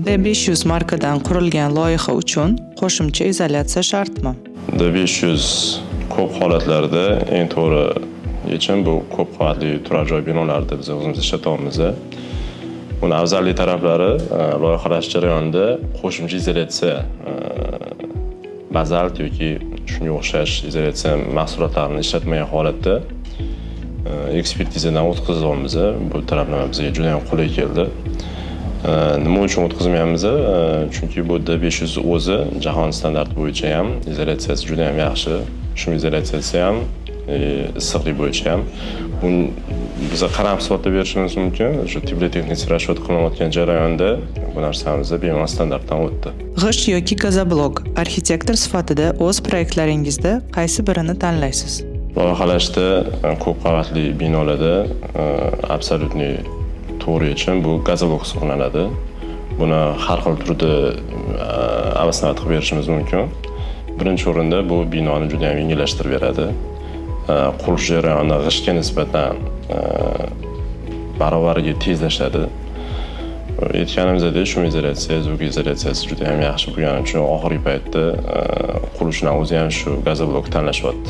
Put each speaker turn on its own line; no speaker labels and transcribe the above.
D500 markadan qurilgan loyiha uchun qo'shimcha izolyatsiya shartmi?
D500 ko'p holatlarda eng to'g'ri yechim bu ko'p qavatli turar joy binolarida biz o'zimiz ishlatamiz. Buni afzallik taraflari loyihalash jarayonida qo'shimcha izolyatsiya bazalt yoki shunga o'xshash izolyatsiya mahsulotlarini ishlatmagan holatda ekspertizadan o'tkazamiz. Bu taraflama bizga juda ham qulay keldi. Nima uchun o'tkazmayapmiz? Chunki bu D500 o'zi jahon standarti bo'yicha ham izolyatsiyasi juda ham yaxshi. Shum izolyatsiyasi ham issiqlik bo'yicha ham. Buni biza qarab sifatida berishimiz mumkin. Shu tiplotexnik rashyot qilinayotgan jarayonda bu narsamiz bemalol standartdan o'tdi.
G'isht yoki gazoblok arxitektor sifatida o'z proyektlaringizda qaysi birini tanlaysiz?
Loyihalashda ko'p qavatli binolarda absolutniy to'g'ri yechim bu gazoblok hisoblanadi. Buni har xil turda avasnat qilib berishimiz mumkin. Birinchi o'rinda bu binoni juda ham yengillashtirib beradi. Qurilish jarayonida g'ishtga nisbatan barovariga tezlashadi. Aytganimizdek, shum izolyatsiya, zvuk izolyatsiyasi juda ham yaxshi bo'lgani uchun oxirgi paytda qurilishlar o'zi ham shu gazoblok tanlashyapti.